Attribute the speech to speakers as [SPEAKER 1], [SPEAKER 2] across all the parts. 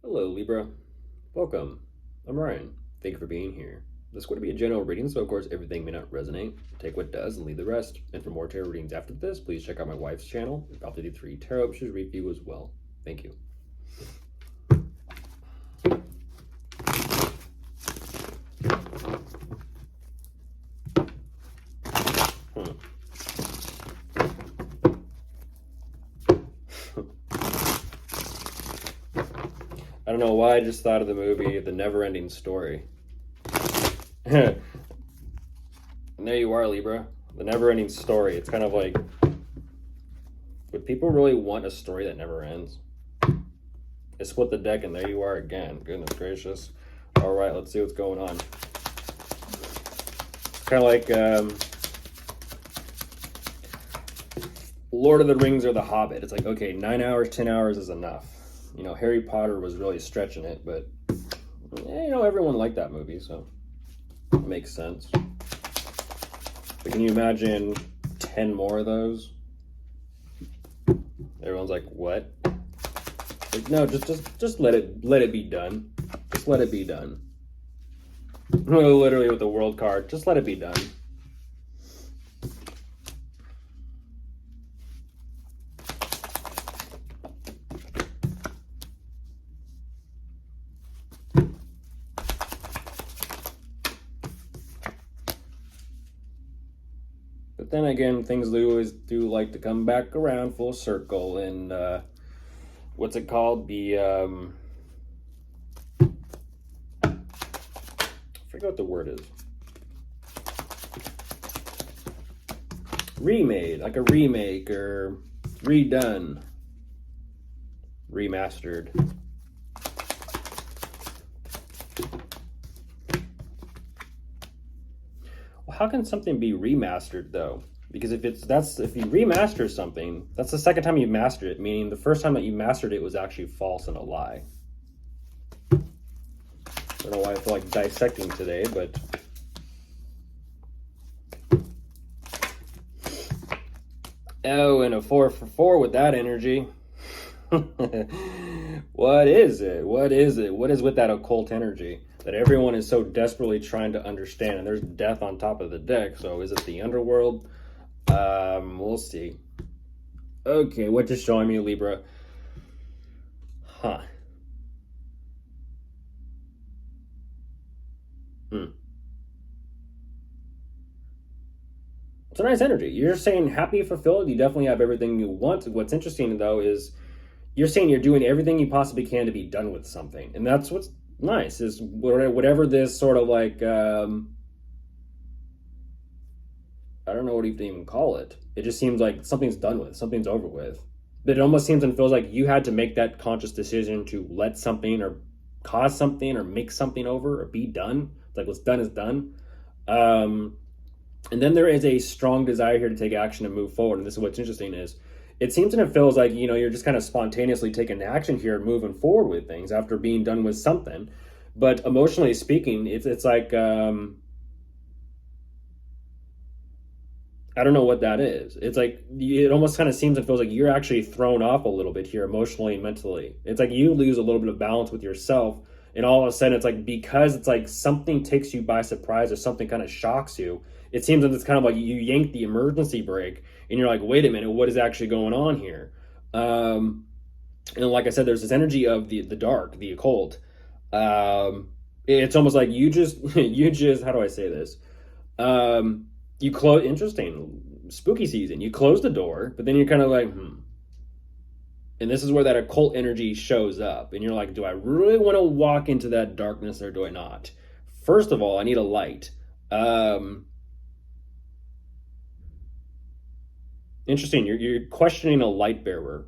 [SPEAKER 1] Hello, Libra. Welcome. I'm Ryan. Thank you for being here. This is going to be a general reading, so of course everything may not resonate. Take what does and leave the rest. And for more tarot readings after this, please check out my wife's channel. I'll do 3 tarot she's review as well. Thank you. I don't know why I just thought of the movie The Never-Ending Story. And there you are, Libra. The Never-Ending Story. It's kind of like, would people really want a story that never ends? I split the deck and there you are again. Goodness gracious. All right, let's see what's going on. It's kind of like Lord of the Rings or The Hobbit. It's like, okay, 9 hours, 10 hours is enough. You know, Harry Potter was really stretching it, but everyone liked that movie, so it makes sense. But can you imagine 10 more of those? Everyone's like, what? Like, no, just let it be done. Just let it be done. Literally with the world card, just let it be done. But then again, things always do like to come back around full circle, and what's it called? I forget what the word is. Remade, like a remake or redone, remastered. How can something be remastered though? Because if you remaster something, that's the second time you mastered it, meaning the first time that you mastered it was actually false and a lie. I don't know why I feel like dissecting today, but oh, and a 4 for 4 with that energy. What is it? What is it? What is with that occult energy that everyone is so desperately trying to understand? And there's death on top of the deck. So is it the underworld? We'll see. Okay, what just showing me, Libra? Huh. It's a nice energy. You're saying happy, fulfilled. You definitely have everything you want. What's interesting though is you're saying you're doing everything you possibly can to be done with something, and that's what's nice. Is whatever this sort of like I don't know what you even call it. It just seems like something's done with, something's over with. But it almost seems and feels like you had to make that conscious decision to let something or cause something or make something over or be done. It's like what's done is done. And then there is a strong desire here to take action and move forward. And this is what's interesting is it seems and it feels like, you're just kind of spontaneously taking action here and moving forward with things after being done with something. But emotionally speaking, it's like, I don't know what that is. It's like, it almost kind of seems and feels like you're actually thrown off a little bit here emotionally and mentally. It's like you lose a little bit of balance with yourself. And all of a sudden, it's like, because it's like something takes you by surprise or something kind of shocks you, it seems that it's kind of like you yank the emergency brake and you're like, wait a minute, what is actually going on here? And like I said, there's this energy of the dark, the occult. It's almost like you just, how do I say this? You close, interesting, spooky season. You close the door, but then you're kind of like, And this is where that occult energy shows up. And you're like, do I really want to walk into that darkness or do I not? First of all, I need a light. Interesting. You're questioning a light bearer.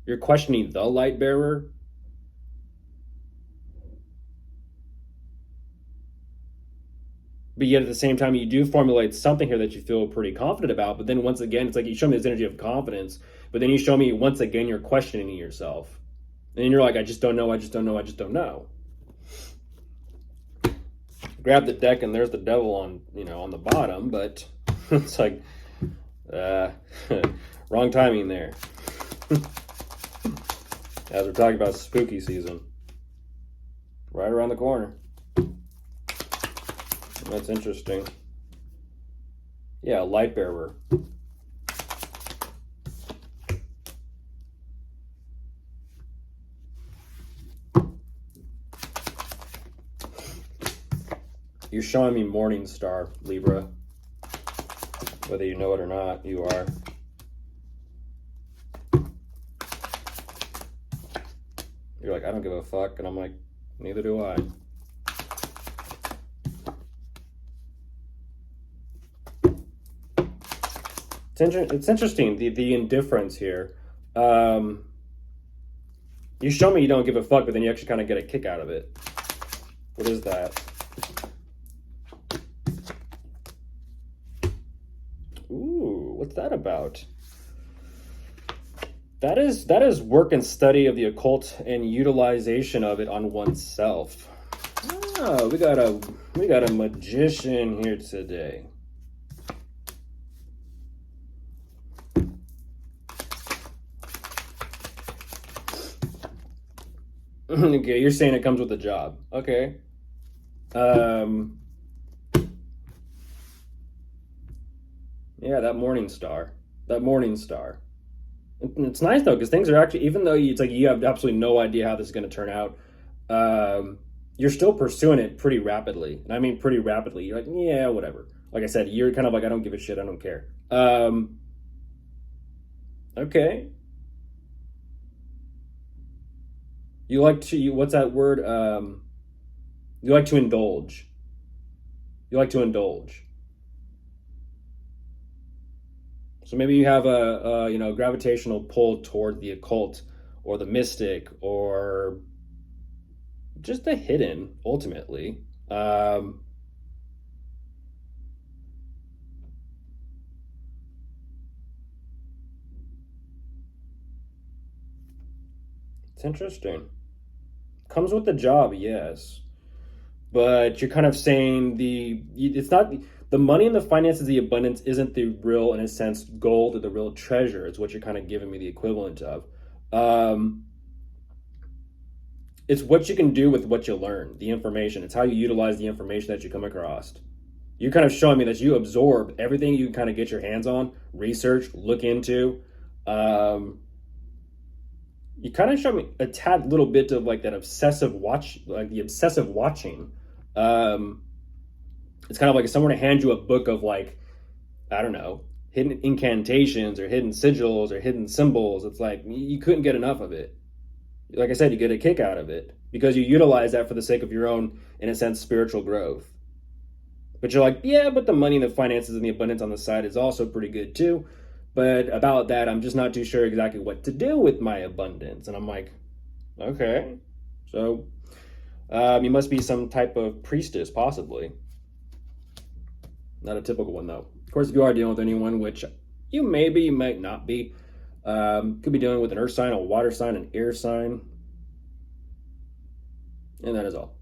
[SPEAKER 1] You're questioning the light bearer. But yet at the same time, you do formulate something here that you feel pretty confident about. But then once again, it's like you show me this energy of confidence, but then you show me once again, you're questioning yourself. And you're like, I just don't know, I just don't know, I just don't know. Grab the deck and there's the devil on, on the bottom, but it's like, wrong timing there. As we're talking about spooky season. right around the corner. That's interesting. Yeah, light bearer. You're showing me morning star, Libra. Whether you know it or not, you are. You're like, I don't give a fuck. And I'm like, neither do I. It's interesting, the indifference here. You show me you don't give a fuck, but then you actually kind of get a kick out of it. What is that? Ooh, what's that about? That is work and study of the occult and utilization of it on oneself. Oh, we got a magician here today. Okay, you're saying it comes with a job. Okay. Yeah, that morning star. That morning star. It's nice though, because things are actually, even though it's like you have absolutely no idea how this is going to turn out, you're still pursuing it pretty rapidly. And I mean pretty rapidly. You're like, yeah, whatever. Like I said, you're kind of like, I don't give a shit. I don't care. Okay. You like to, what's that word? You like to indulge. You like to indulge. So maybe you have a gravitational pull toward the occult or the mystic or just the hidden, ultimately. It's interesting. Comes with the job, yes. But you're kind of saying it's not the money and the finances, the abundance isn't the real, in a sense, gold or the real treasure. It's what you're kind of giving me the equivalent of. It's what you can do with what you learn, the information. It's how you utilize the information that you come across. You're kind of showing me that you absorb everything you kind of get your hands on, research, look into. You kind of show me a tad little bit of like that obsessive watch, like the obsessive watching. It's kind of like if someone were to hand you a book of like, I don't know, hidden incantations or hidden sigils or hidden symbols. It's like you couldn't get enough of it. Like I said, you get a kick out of it because you utilize that for the sake of your own, in a sense, spiritual growth. But you're like, yeah, but the money and the finances and the abundance on the side is also pretty good too. But about that, I'm just not too sure exactly what to do with my abundance. And I'm like, okay. So you must be some type of priestess, possibly. Not a typical one, though. Of course, if you are dealing with anyone, which you might not be, could be dealing with an earth sign, a water sign, an air sign. And that is all.